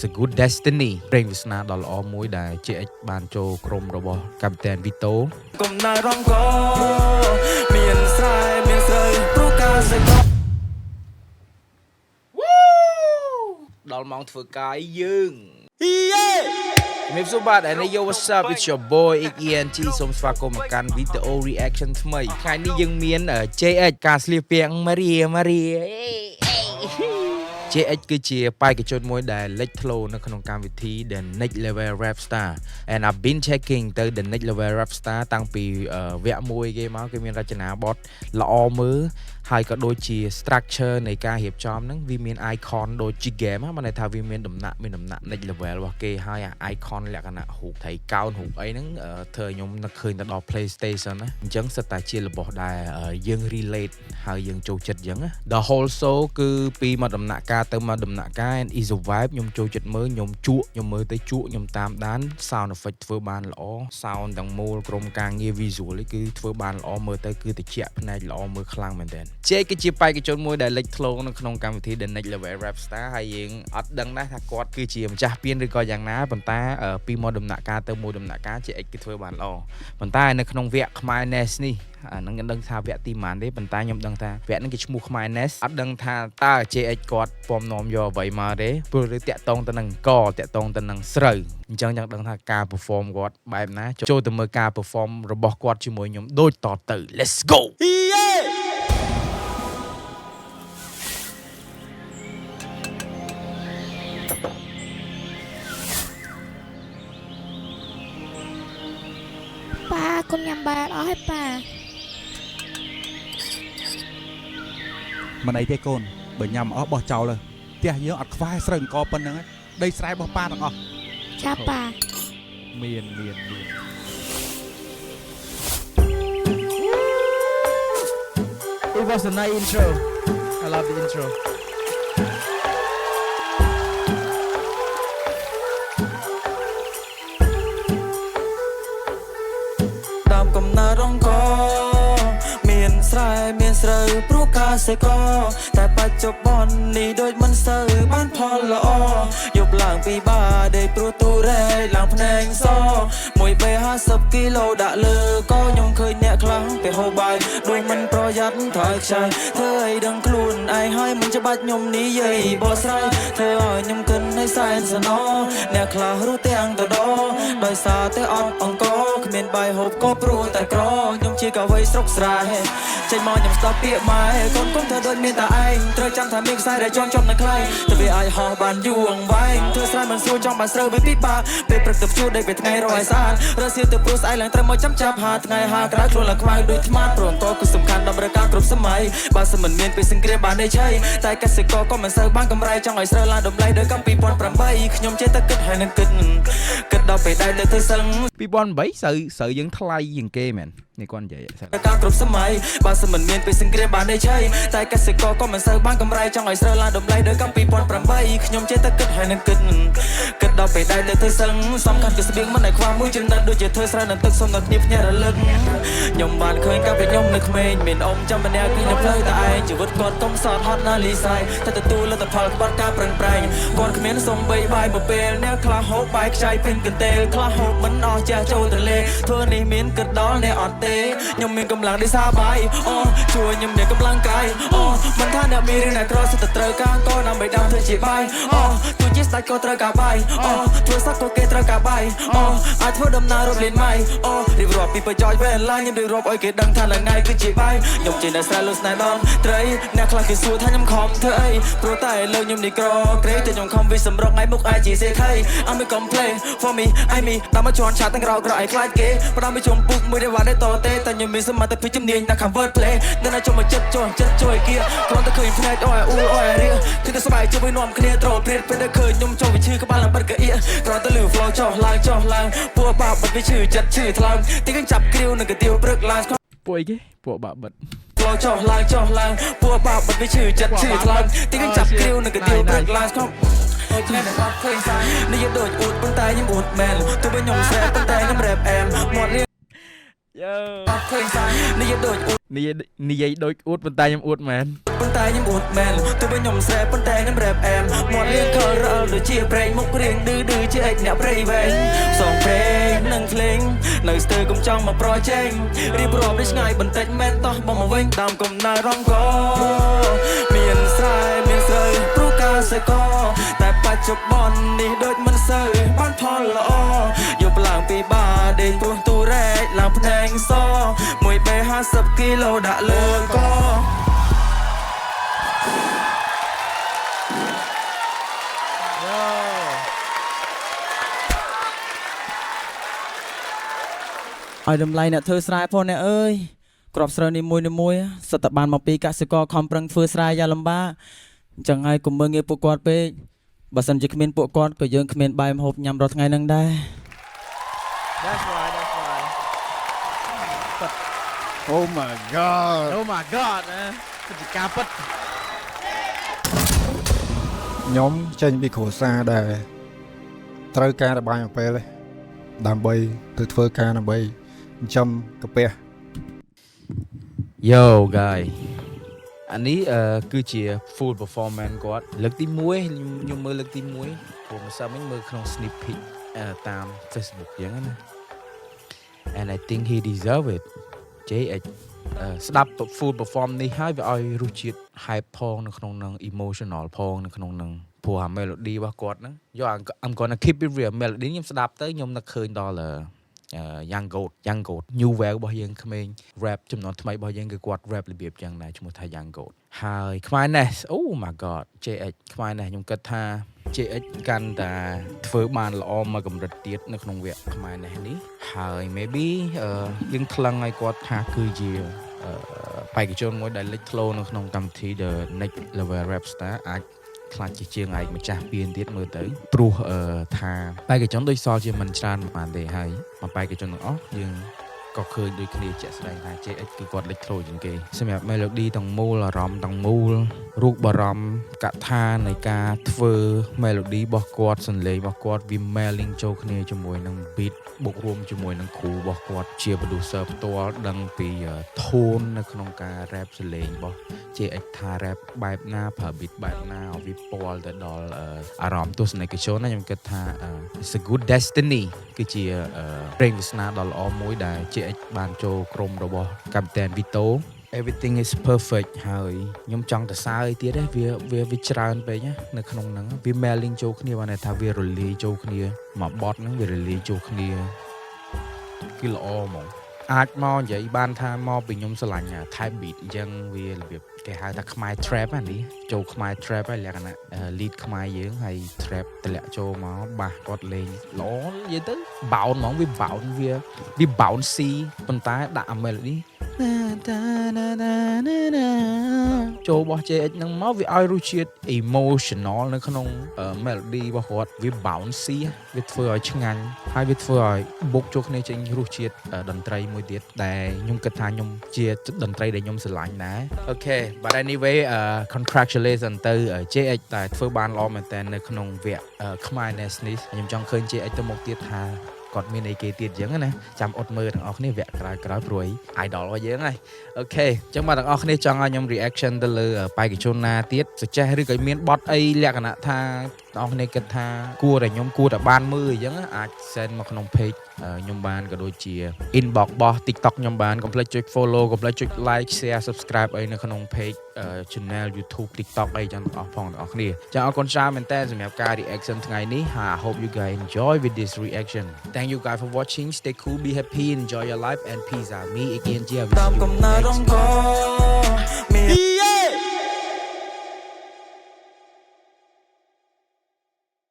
a good destiny เพลงวิสนาดอลออมวยได้เจเอ็กบานโจกรมระบอกัปตันวิโตดอลมองถือกายยึงมิฟสุบัตอันนี้ Yo what's up it's your boy ENT สมสวากรมการวิดีโอ reaction ថ្មីថ្ងៃនេះយើងមាន JH ការស្លៀកពាក់ម៉ារី JH គឺជាបេក្ខជនមួយដែលលេចធ្លោនៅក្នុងកម្មវិធី The Next Level Rap Star and I've been checking ទៅ The Next Level Rap Star តាំងពីវគ្គមួយគេមកគេមានរចនាបថល្អមើលហើយក៏ដូចជា structure នៃការរៀបចំហ្នឹងវាមាន icon ដូចជា game ហ្នឹងបានន័យថាវាមានដំណាក់ next level របស់គេហើយអា icon លក្ខណៈរូបថៃកោណរូបអីហ្នឹងធ្វើឲ្យខ្ញុំនឹកឃើញទៅដល់ PlayStation ណាអញ្ចឹងសិតតែជារបស់ដែលយើង relate ហើយយើងចូលចិត្តអញ្ចឹង The whole show គឺពីមួយដំណាក់កាលទៅមួយដំណាក់កាល and is a vibe ខ្ញុំចូលចិត្តមើលខ្ញុំមើលទៅជក់ខ្ញុំតាមដាន sound effect ធ្វើបានល្អ sound ទាំងមូលក្រុមការងារ visual គឺធ្វើបានល្អមើលទៅគឺតិចភ្នែកល្អមើលខ្លាំងមែនទែនជេគឺជាបេក្ខជនមួយដែលលេចធ្លោនៅក្នុងកម្មវិធី The Next Level Rap Star ហើយយើងអត់ដឹងដែរថាគាត់គឺជាម្ចាស់ពានឬក៏យ៉ាងណាប៉ុន្តែពីមួយដំណាក់កាលទៅមួយដំណាក់កាល JH គឺធ្វើបានល្អប៉ុន្តែនៅក្នុងវគ្គខ្មែរ Nest នេះនឹងដឹងថាវគ្គទីប៉ុន្មានទេប៉ុន្តែខ្ញុំដឹងថាវគ្គហ្នឹងគេឈ្មោះខ្មែរ Nest អត់ដឹងថាតើ JH គាត់ពំនាំយកអ្វីមកទេព្រោះតាក់តងទៅនឹងតាក់តងទៅនឹងស្រូវអញ្ចឹងចង់ដឹងថាការ perform គាត់បែបណាចូលទៅមើលការ perform របស់គាត់ជាមួយខ្ញុំដូចតទៅ Let's goป้าคุณยำบาดเอาให้ป้ามันไอ้เจ้าโกนเบิ่งยำบอเจ้าเลยเตี้ยเยอะอัดควายเสริงกอปันนึงได้สายบอป้าต่างอ๋อชาป้าเมียนIt was a nice intro I love the introកំណើរងកមានស្រែមានស្រូវព្រោះការសេកតែបច្ចុប្បន្ននេះដូចមិនសូវបានផលល្អយប់ឡើងពីបាដេកព្រោះទូរ៉េឡើងភ្នែកសមួយបេ50គីឡូដាក់លើក៏ខ្ញុំឃើញអ្នកខ្លាំងពេលហូបបាយដូចមិនប្រយ័ត្នថយខ្ចាយធ្វើឲ្យដឹងខ្លួនឯងហើយមិនច្បាច់ខ្ញុំនិយាយបោះស្រាយធ្វើឲ្យខ្ញុំគិនឲ្យសែនសណោអ្នកខ្លះរស់ទាំងតដោដោយសារតែអត់អង្គគ្មានបាយហូបក៏ព្រោះតែក្រខ្ញុំជាកវីស្រុកស្រែចេញមកខ្ញុំស្ដាប់ពាក្យម៉ែកូនធ្វើដូចមានតែឯងត្រូវចាំថាមានខ្សែដែលចងជាប់នៅខ្លែងទៅវាអាចហោះបានយូរអង្វែងធ្វើស្រែមិនស្រួលចង់បានស្រូវវាពិបាកពេលព្រឹកទៅជួដេកពេលថ្ងៃរយស្អាតរសៀលទៅព្រោះស្អែកឡើងត្រូវមកចាប់ហាថ្ងៃហាក្រៅខ្លួនឡើងខ្មៅដូចថ្មព្រោះអង្គគឺសំខាន់ដល់រកាគ្រប់សម័យបើសិនមិនមានពេលសង្គ្រាមបានទេឆៃតែកសិករក៏មិនសូវបានកម្រៃចង់ឲ្យស្រូវឡើងតម្លៃដូចកាល2008ខ្ញុំចេះតែគិតហើយនឹងគិតដល់ពេលដែលទៅសឹង2008ស្រូវយើងថ្លៃជាងគេមែននេះគាត់និយាយការគ្រប់សម័យបើសិនមិនមានពេលសង្គ្រាមបានទេឆៃតែកសិករក៏មិនសូវបានកម្រៃចង់ឲ្យស្រូវឡើងតម្លៃដូចកាល2008ខ្ញុំចេះតែគិតហើយនឹងគិតដល់ពេលដែលទៅសឹងសំខាន់គឺស្បៀងមិនឲ្យខ្វះមួយចំណិតដូចជាធ្វើស្រែនឹងទឹកសុំដល់គ្នាភ្ញាក់រលឹកខ្ញុំបានឃើញកាលពីខ្ញុំនៅក្មេងមានអ៊ំចាំម្នាក់គឺនៅផ្លូវតែឯងជីវិតគាត់កុំសតហត់ណាលីសៃតែទទួលលទ្ធផលក្បត់ការប្រឹងប្រែងគាត់គ្មានសំបីបាយមួយពេលអ្នកខ្លះហូបបាយខ្ចីពេញកន្ទេលខ្លះហូបមិនអស់ចាស់ចូលទលេធ្វើនេះមានគិតដល់អ្នកអត់ទេខ្ញុំមានកម្លាំងដោយសារបាយអូជួយខ្ញុំមានកម្លាំងកាយអូមិនថាអ្នកមានរឿងណាក្រសិតត្រូវការក៏ដើម្បីដើមធ្វើជាបាយអូទោះជាស្ដេចក៏ត្រូវការបាយអូធ្វើសក់ក៏គេត្រូវការបាយអូអាចធ្វើដំណើររត់លេងម៉ៃអូរៀបរាប់ពីប្រយោជន៍វេលាខ្ញុំរៀបរាប់ឲ្យគេដឹងថាថ្ងៃគឺជាបាយខ្ញុំចេញតែស្រែលុយស្នេហ៍ដល់ត្រីអ្នកខ្លះគេសួរថាខ្ញុំខំធ្វើអីព្រោះតែលើខ្ញុំនេះក្រក្រេតែខ្ញុំខំវិសម្រុកថ្ងៃមុខអាចជាសេដ្ឋី I'm a complain for me I me តាមមកជន់ឆាទាំងរោក្រឲ្យខ្លាចគេផ្ដាំពីជុំពុកមួយដែលវ៉ាទេតទេតែខ្ញុំមានសមត្ថភាពជំនាញតែខាង word play នៅណាចូលមកចិត្តជួយគៀគ្រាន់តែឃើញភ្នែកអូយរៀងគឺតែស្បែកជួយនាំគ្នាត្រូលព្រាតពេលដែលឃើញខ្ញុំចូលវិឈឺក្បាលឡើងបិទកអៀគ្រាន់តែលឺ flow ចុះឡើងពួកបាបបិទវិឈឺចិត្តឈឺថ្លើមទីកញ្ចាប់គ្រាវនឹងកាទៀវព្រឹកឡើងពួកអីគេពួកបាបិទ flow ចុះឡើងពួកបាបបិទវិឈឺចិត្តឈឺថ្លើមទីកញ្ចាប់គ្រាវនឹងកាទៀវព្រឹកឡើងអូយថ្ងៃនេះអត់ឃើញសានេះដូចអួតប៉ុន្តែខ្ញុំអួតមែនទោះបីខ្ញុំស្រែប៉ុន្តែខ្ញុំរ៉េបអែមមាត់ Yo ឃើញសានេះដូចអ៊ុត និយាយដូចអួតប៉ុន្តែខ្ញុំអួតមែន ប៉ុន្តែខ្ញុំអ៊ុតមែនទោះបីខ្ញុំស្រែប៉ុន្តែខ្ញុំរ៉េបអែមមាត់លឿងខលរអល់ដូចជាប្រេងមុខរៀងឌឺជាអិចអ្នកព្រៃវែងសងព្រេងនឹងភ្លេងនៅស្ទើរកុំចង់មកប្រជែងរៀបរាប់ដូចឆ្ងាយបន្តិចមែនតោះបងមកវិញតាមកំណើរំកមានស្រែមានស្រូវព្រោះការសេកតែបច្ចុប្បន្ននេះដូចមិនសូវបានផលល្អយកឡើងពីបាដេញព្រោះទូរែកឡើងភ្នែងស1B 50 គីឡូដាក់លើកឲ្យតម្លៃអ្នកធ្វើស្រែផងអ្នកអើយក្របស្រូវនេះមួយសិតតែបានមកពីកសិករខំប្រឹងធ្វើស្រែយ៉ាងលំបាកអញ្ចឹងហើយកុំមើលងាយពួកគាត់ពេកបើសិនជាគ្មានពួកគាត់ក៏យើងគ្មានបាយម្ហូបញ៉ាំរាល់ថ្ងៃនឹងដែរ That's right Oh my god Oh my god ពិតជាការពិត ខ្ញុំចេញពីគ្រួសារដែលត្រូវការរបាយអំពេលទេដើម្បីទៅធ្វើការដើម្បីចិញ្ចឹមកាពះ Yo guy អានេះគឺជា full performance គាត់លើកទី1ខ្ញុំមើលលើកទី1ព្រោះម្សិលមិញមើលក្នុង sneak peek តាម Facebook អញ្ចឹងណា and I think he deserve it JH ស្ដាប់ full perform នេះហើយវាឲ្យរសជាតិ hype ផងនៅក្នុងនឹង emotional ផងនៅក្នុងនឹងព្រោះអា melody របស់គាត់ហ្នឹងយក I'm gonna keep it real melody ខ្ញុំស្ដាប់ទៅខ្ញុំនឹកឃើញដល់Young Goat new wave របស់យើងក្មេង rap ចំនួនថ្មីរបស់យើងគឺគាត់ rap របៀបយ៉ាងដែរឈ្មោះថា Young Goat ហើយខ្មែរណេស Oh my god JH ខ្មែរណេសខ្ញុំគិតថា JH កាន់តែធ្វើបានល្អមកកម្រិតទៀតនៅក្នុងវគ្គខ្មែរណេសនេះហើយ maybe យើងថ្លឹងឲ្យគាត់ថាគឺជាបេក្ខជនមួយដែលលេចធ្លោនៅក្នុងកម្មវិធី The Next Level Rap Star អាចខ្លាចជាជាងឯកម្ចាស់ពៀនទៀតមើលទៅព្រោះថាបេក្ខជនដូចសល់ជាមិនច្រើនប៉ុន្មានទេហើយមកបេក្ខជនទាំងអស់យើងក៏ឃើញដូចគ្នាជាក់ស្ដែងថា JH គឺគាត់លេចធ្លោជាងគេសម្រាប់ melody ទាំងមូលអារម្មណ៍ទាំងមូលរូបបារម្ភកថានៃការធ្វើ melody របស់គាត់សន្លេងរបស់គាត់វា mailing ចូលគ្នាជាមួយនឹង beat បូករួមជាមួយនឹងគ្រូរបស់គាត់ជា producer ផ្ទាល់ដឹងពី tone នៅក្នុងការ rap សលេងរបស់ JH ថា rap បែបណាប្រើ beat បែបណាឲ្យវាពាល់ទៅដល់អារម្មណ៍ទស្សនិកជនណាខ្ញុំគិតថា it's a good destiny គឺជាព្រេងវាសនាដ៏ល្អមួយដែល JH បានចូលក្រុមរបស់កាពីតាន Vito everything is perfect ហើយខ្ញុំចង់ទៅសើចទៀតវាច្រើនពេកនៅក្នុងហ្នឹងវា mailing ចូលគ្នាបានថាវារលាយចូលគ្នាមកបត់ហ្នឹងវារលាយចូលគ្នាគឺល្អហ្មងអាចមកនិយាយបានថាមកពីខ្ញុំស្រឡាញ់ type beat អញ្ចឹងវារបៀបគេហៅថាខ្មែរ trap នេះចូលខ្មែរ trap ហើយលក្ខណៈ lead ខ្មែរយើងហើយ trap តម្លាក់ចូលមកបាសគាត់លេងល្អនិយាយទៅ bounce ហ្មងវា bounce វា bounce C ប៉ុន្តែដាក់ melody ចូលរបស់ JH ហ្នឹងមកវាឲ្យរសជាតិ emotional នៅក្នុង melody របស់គាត់វា bouncy វាធ្វើឲ្យឆ្ងាញ់ហើយវាធ្វើឲ្យបុកចូលគ្នាចេញរសជាតិតន្ត្រីមួយទៀតដែលខ្ញុំគិតថាខ្ញុំជាតន្ត្រីដែលខ្ញុំស្រឡាញ់ដែរអូខេ but anyway congratulations ទៅ JH តែធ្វើបានល្អមែនតើនៅក្នុងវគ្គខ្មែរ National ខ្ញុំចង់ឃើញ JH ទៅមុខទៀតថាគាត់មានអីគេទៀតអញ្ចឹងណាចាំអត់មើលទាំងអស់គ្នាវគ្គក្រោយព្រោះ idol របស់យើងហើយអូខេអញ្ចឹងបាទទាំងអស់គ្នាចង់ឲ្យខ្ញុំ reaction ទៅលើបេក្ខជនណាទៀតសុចេះឬក៏មានបទអីលក្ខណៈថាបងប្អូនគិតថាគួរតែខ្ញុំគួរតែបានមើលអញ្ចឹងអាច send មកក្នុង page ខ្ញុំបានក៏ដូចជា inbox របស់ TikTok ខ្ញុំបានកុំភ្លេចចុច follow កុំភ្លេចចុច like share subscribe អីនៅក្នុង page channel YouTube TikTok អីចឹងទាំងអស់ផងទាំងអស់គ្នាចាអរគុណច្រើនមែនតើសម្រាប់ការ reaction ថ្ងៃនេះ I hope you guys enjoy with this reaction thank you guys for watching stay cool be happy enjoy your life and peace out me again ជា តាមកំណើររំក